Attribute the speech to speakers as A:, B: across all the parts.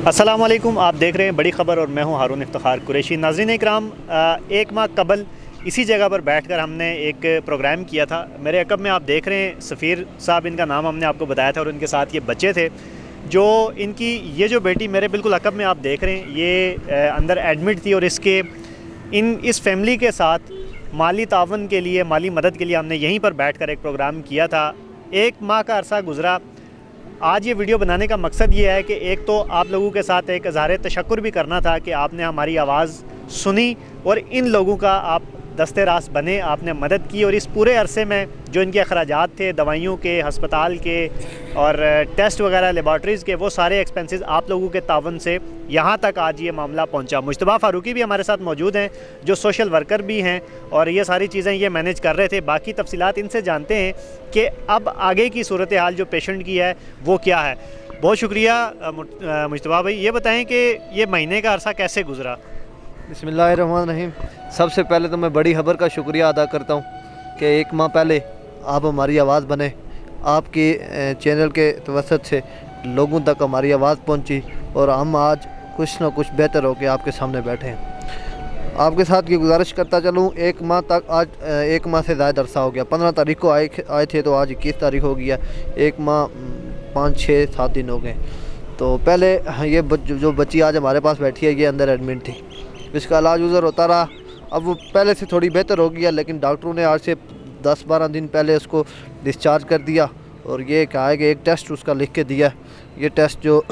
A: अस्सलामुअलैकुम, आप देख रहे हैं बड़ी ख़बर और मैं हूं हारून इफ्तिखार कुरैशी। नाज़रीन इकराम, एक माह कबल इसी जगह पर बैठकर हमने एक प्रोग्राम किया था। मेरे अकब में आप देख रहे हैं सफ़ीर साहब, इनका नाम हमने आपको बताया था, और इनके साथ ये बच्चे थे। जो इनकी ये जो बेटी मेरे बिल्कुल अकब में आप देख रहे हैं, ये अंदर एडमिट थी और इस फैमिली के साथ माली तावन के लिए, माली मदद के लिए हमने यहीं पर बैठ कर एक प्रोग्राम किया था। एक माह का अरसा गुज़रा। आज ये वीडियो बनाने का मकसद ये है कि एक तो आप लोगों के साथ एक इज़हार तशक्कुर भी करना था कि आपने हमारी आवाज़ सुनी और इन लोगों का आप दस्ते रास बने, आपने मदद की। और इस पूरे अरसे में जो इनके अखराजात थे, दवाइयों के, हस्पताल के और टेस्ट वगैरह, लेबॉर्ट्रीज़ के, वो सारे एक्सपेंसेस आप लोगों के तावन से यहाँ तक आज ये मामला पहुँचा। मुश्तबा फ़ारूकी भी हमारे साथ मौजूद हैं, जो सोशल वर्कर भी हैं, और ये सारी चीज़ें ये मैनेज कर रहे थे। बाकी तफसीलात इनसे जानते हैं कि अब आगे की सूरत हाल जो पेशेंट की है वो क्या है। बहुत शुक्रिया मुश्तबा भाई, ये बताएँ कि ये महीने का अरसा कैसे गुज़रा?
B: बिस्मिल्लाहिर्रहमानिर्रहीम। सबसे पहले तो मैं बड़ी खबर का शुक्रिया अदा करता हूँ कि एक माह पहले आप हमारी आवाज़ बने, आपके चैनल के तवसत से लोगों तक हमारी आवाज़ पहुँची और हम आज कुछ ना कुछ बेहतर होकर आपके सामने बैठे हैं। आपके साथ ये गुजारिश करता चलूँ, एक माह तक, आज एक माह से ज़्यादा अरसा हो गया। 15 तारीख को आए थे तो आज 21 तारीख हो गया। एक माह 5-6-7 दिन हो गए। तो पहले ये जो बच्ची आज हमारे पास बैठी है, ये अंदर एडमिट थी, इसका इलाज उधर होता रहा। अब वो पहले से थोड़ी बेहतर हो गया, लेकिन डॉक्टरों ने आज से 10-12 दिन पहले उसको डिस्चार्ज कर दिया और ये कहा है कि एक टेस्ट उसका लिख के दिया। ये टेस्ट जो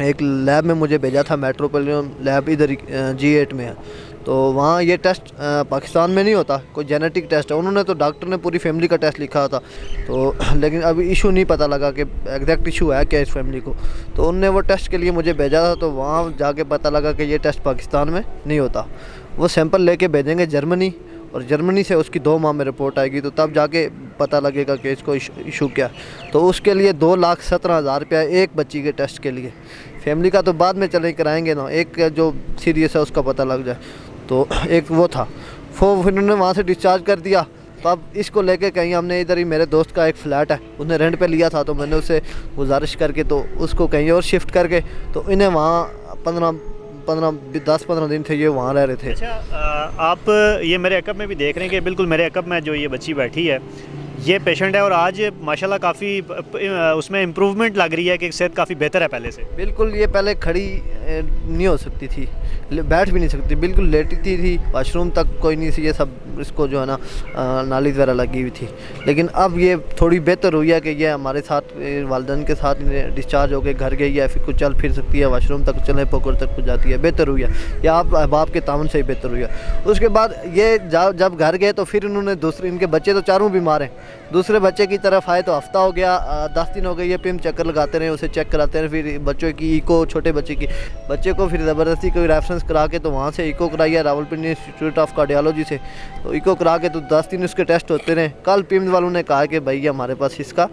B: एक लैब में मुझे भेजा था, मेट्रोपोलियन लैब इधर G8 में है, तो वहाँ ये टेस्ट पाकिस्तान में नहीं होता, कोई जेनेटिक टेस्ट है। उन्होंने तो डॉक्टर ने पूरी फैमिली का टेस्ट लिखा था, तो लेकिन अभी इशू नहीं पता लगा कि एग्जैक्ट इशू है क्या इस फैमिली को। तो उनने वो टेस्ट के लिए मुझे भेजा था, तो वहाँ जाके पता लगा कि ये टेस्ट पाकिस्तान में नहीं होता। वो सैंपल लेके भेजेंगे जर्मनी, और जर्मनी से उसकी 2 माह में रिपोर्ट आएगी, तो तब जाके पता लगेगा कि इसको इशू क्या। तो उसके लिए 2,17,000 रुपया एक बच्ची के टेस्ट के लिए। फैमिली का तो बाद में चले कराएंगे ना, एक जो सीरियस है उसका पता लग जाए। तो एक वो था, फिर उन्होंने वहाँ से डिस्चार्ज कर दिया। तो अब इसको लेके कहीं हमने इधर ही, मेरे दोस्त का एक फ़्लैट है, उसने रेंट पे लिया था, तो मैंने उससे गुजारिश करके तो उसको कहीं और शिफ्ट करके, तो इन्हें वहाँ 10-15 दिन थे ये वहाँ रह रहे थे।
A: अच्छा, आप ये मेरे अकब में भी देख रहे हैं कि बिल्कुल मेरे अकब में जो ये बच्ची बैठी है, ये पेशेंट है, और आज माशाल्लाह काफ़ी उसमें इम्प्रूवमेंट लग रही है कि सेहत काफ़ी बेहतर है पहले से।
B: बिल्कुल, ये पहले खड़ी नहीं हो सकती थी, बैठ भी नहीं सकती, बिल्कुल लेटी थी, वॉशरूम तक कोई नहीं थी, ये सब इसको जो है ना नाली वगैरह लगी हुई थी। लेकिन अब ये थोड़ी बेहतर हुई है कि ये हमारे साथ, वालिदैन के साथ डिस्चार्ज होकर घर गई है, फिर कुछ चल फिर सकती है, वॉशरूम तक चले पकड़ तक कुछ जाती है, बेहतर हुई है। या आप अहबाब के तावन से ही बेहतर हुई है। उसके बाद ये जब घर गए तो फिर इन्होंने दूसरे, इनके बच्चे तो चारों बीमार हैं, दूसरे बच्चे की तरफ आए तो हफ्ता हो गया, 10 दिन हो गए, ये पिम चक्कर लगाते रहे, उसे चेक कराते रहे। फिर बच्चों की इको, छोटे बच्चे को फिर ज़बरदस्ती कोई रेफरेंस करा के तो वहाँ से इको कराई है, रावलपिंडी इंस्टीट्यूट ऑफ कार्डियोलॉजी से। तो इको करा के तो 10 दिन उसके टेस्ट होते रहे। कल पिम वालों ने कहा कि भाई हमारे पास इसका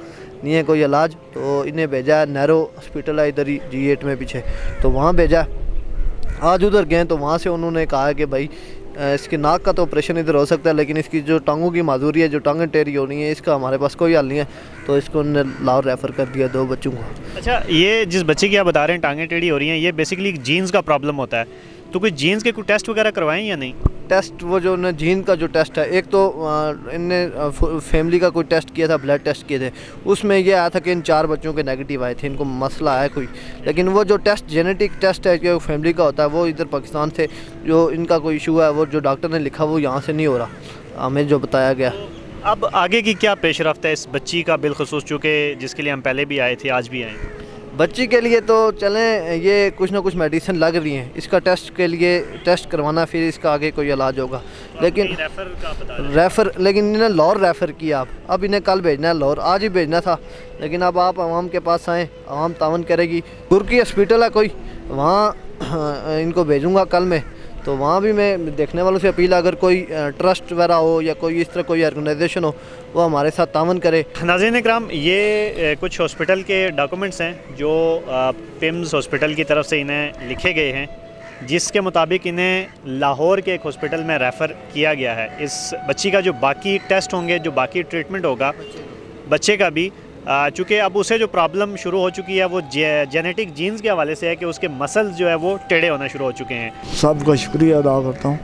B: नहीं है कोई इलाज, तो इन्हें भेजा है, नैरो हॉस्पिटल है इधर ही G8 में पीछे, तो वहाँ भेजा। आज उधर गए तो वहाँ से उन्होंने कहा कि भाई इसके नाक का तो ऑपरेशन इधर हो सकता है, लेकिन इसकी जो टांगों की माजूरी है, जो टांगें टेढ़ी होनी है, इसका हमारे पास कोई हल नहीं है। तो इसको उन्होंने लाहौर रेफ़र कर दिया 2 बच्चों को।
A: अच्छा, ये जिस बच्चे की आप बता रहे हैं टांगें टेढ़ी हो रही हैं, ये बेसिकली जीन्स का प्रॉब्लम होता है, तो कोई जीन्स के कोई टेस्ट वगैरह करवाएं या नहीं?
B: टेस्ट वो जो ना जीन का जो टेस्ट है, एक तो इनने फैमिली का कोई टेस्ट किया था, ब्लड टेस्ट किए थे, उसमें ये आया था कि इन 4 बच्चों के नेगेटिव आए थे, इनको मसला है कोई। लेकिन वो जो टेस्ट जेनेटिक टेस्ट है जो फैमिली का होता है, वो इधर पाकिस्तान से जो इनका कोई इशू है, वो जो डॉक्टर ने लिखा वो यहाँ से नहीं हो रहा, हमें जो बताया गया।
A: अब आगे की क्या पेशरफ्त है इस बच्ची का बिलखसूस, चूँकि जिसके लिए हम पहले भी आए थे, आज भी आए?
B: बच्ची के लिए तो चलें, ये कुछ ना कुछ मेडिसिन लग रही हैं, इसका टेस्ट के लिए टेस्ट करवाना, फिर इसका आगे कोई इलाज होगा। लेकिन रेफ़र, लेकिन इन्हें लाहौर रेफ़र किया। अब इन्हें कल भेजना है लाहौर, आज ही भेजना था, लेकिन अब आप आवाम के पास आएँ, आवाम तावन करेगी। तुर्की हॉस्पिटल है कोई, वहाँ इनको भेजूँगा कल मैं, तो वहाँ भी मैं देखने वालों से अपील, अगर कोई ट्रस्ट वगैरह हो या कोई इस तरह कोई ऑर्गेनाइजेशन हो, वो हमारे साथ तावन करे।
A: नाज़रीन इकराम, ये कुछ हॉस्पिटल के डॉक्यूमेंट्स हैं जो पिम्स हॉस्पिटल की तरफ से इन्हें लिखे गए हैं, जिसके मुताबिक इन्हें लाहौर के एक हॉस्पिटल में रेफ़र किया गया है। इस बच्ची का जो बाकी टेस्ट होंगे, जो बाकी ट्रीटमेंट होगा बच्चे का भी, चूँकि अब उसे जो प्रॉब्लम शुरू हो चुकी है वो जेनेटिक जीन्स के हवाले से है कि उसके मसल्स जो है वो टेढ़े होना शुरू हो चुके हैं।
C: सबका शुक्रिया अदा करता हूँ।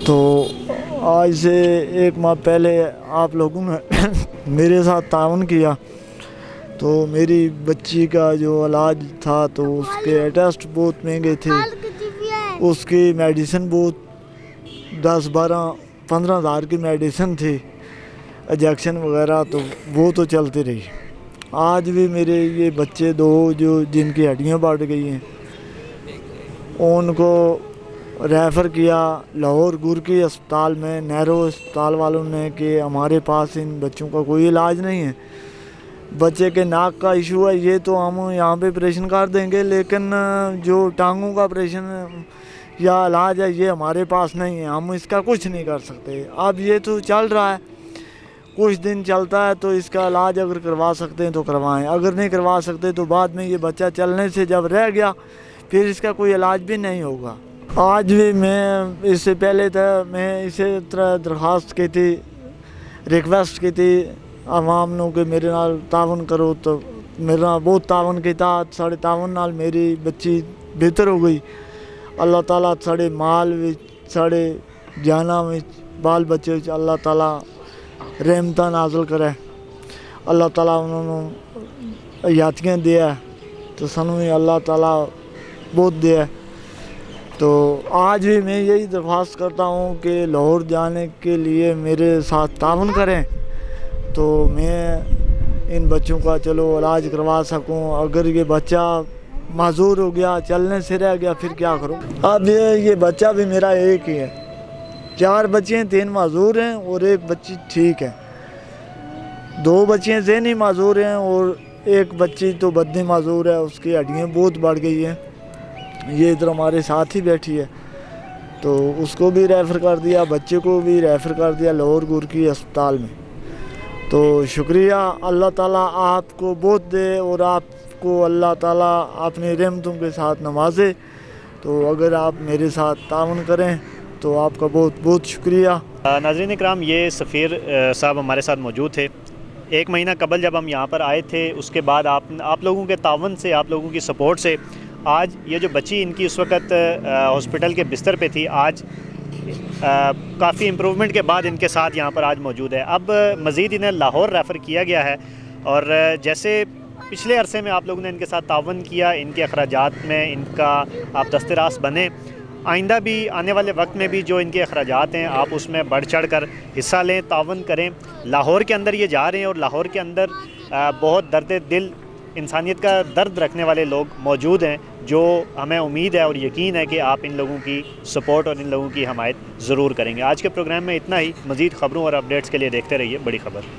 C: तो आज से 1 माह पहले आप लोगों ने मेरे साथ ताउन किया, तो मेरी बच्ची का जो इलाज था तो उसके टेस्ट बहुत महंगे थे, उसकी मेडिसिन बहुत 10-12-15 हज़ार की मेडिसिन थी, इंजेक्शन वगैरह, तो वो तो चलती रही। आज भी मेरे ये बच्चे 2 जो जिनकी हड्डियाँ बढ़ गई हैं उनको रेफ़र किया लाहौर गुरकी अस्पताल में, नेहरू अस्पताल वालों ने, कि हमारे पास इन बच्चों का कोई इलाज नहीं है। बच्चे के नाक का इशू है, ये तो हम यहाँ पे ऑपरेशन कर देंगे, लेकिन जो टांगों का ऑपरेशन या इलाज है ये हमारे पास नहीं है, हम इसका कुछ नहीं कर सकते। अब ये तो चल रहा है, कुछ दिन चलता है, तो इसका इलाज अगर करवा सकते हैं तो करवाएं, अगर नहीं करवा सकते तो बाद में ये बच्चा चलने से जब रह गया फिर इसका कोई इलाज भी नहीं होगा। आज भी मैं इससे पहले था, मैं इसे तरह दरख्वास्त की थी, रिक्वेस्ट की थी आवाम नूं कि मेरे नाल तावन करो, तो मेरा बहुत तावन किया, साढ़े तावन नाल मेरी बच्ची बेहतर हो गई। अल्लाह ताला साढ़े माल विच, साढ़े जाना विच, बाल बच्चे विच अल्लाह ताला रहमतां नाज़िल करे, अल्लाह ताला उन्होंने हयातियां दिया, तो सानू भी अल्लाह ताला बहुत दिया। तो आज भी मैं यही दरख्वास्त करता हूँ कि लाहौर जाने के लिए मेरे साथ तावन करें, तो मैं इन बच्चों का चलो इलाज करवा सकूँ। अगर ये बच्चा माजूर हो गया, चलने से रह गया, फिर क्या करूँ। अब ये बच्चा भी मेरा एक ही है, 4 बच्चे हैं, 3 माजूर हैं और 1 बच्ची ठीक है, 2 बच्चे ज़हनी माजूर हैं और 1 बच्ची तो बदनी माजूर है, उसकी हड्डियाँ बहुत बढ़ गई हैं। ये इधर हमारे साथ ही बैठी है, तो उसको भी रेफ़र कर दिया, बच्चे को भी रेफ़र कर दिया लाहौर गुरकी अस्पताल में। तो शुक्रिया, अल्लाह ताला आपको बहुत दे और आपको अल्लाह ताला अपनी रहमतों के साथ नवाजे। तो अगर आप मेरे साथ तावन करें तो आपका बहुत बहुत शुक्रिया।
A: नाज़रीन इकराम, ये सफ़ीर साहब हमारे साथ मौजूद थे। 1 महीना कबल जब हम यहाँ पर आए थे, उसके बाद आप लोगों के तावन से, आप लोगों की सपोर्ट से आज ये जो बच्ची इनकी उस वक़्त हॉस्पिटल के बिस्तर पे थी, आज काफ़ी इम्प्रूवमेंट के बाद इनके साथ यहाँ पर आज मौजूद है। अब मज़ीद इन्हें लाहौर रेफ़र किया गया है, और जैसे पिछले अरसे में आप लोगों ने इनके साथ तावन किया, इनके अखराजात में इनका आप दस्तरास बने, आइंदा भी आने वाले वक्त में भी जो इनके अखराजात हैं आप उसमें बढ़ चढ़ कर हिस्सा लें, तावन करें। लाहौर के अंदर ये जा रहे हैं और लाहौर के अंदर बहुत दर्द दिल, इंसानियत का दर्द रखने वाले लोग मौजूद हैं, जो हमें उम्मीद है और यकीन है कि आप इन लोगों की सपोर्ट और इन लोगों की हमायत ज़रूर करेंगे। आज के प्रोग्राम में इतना ही। मज़ीद ख़बरों और अपडेट्स के लिए देखते रहिए बड़ी खबर।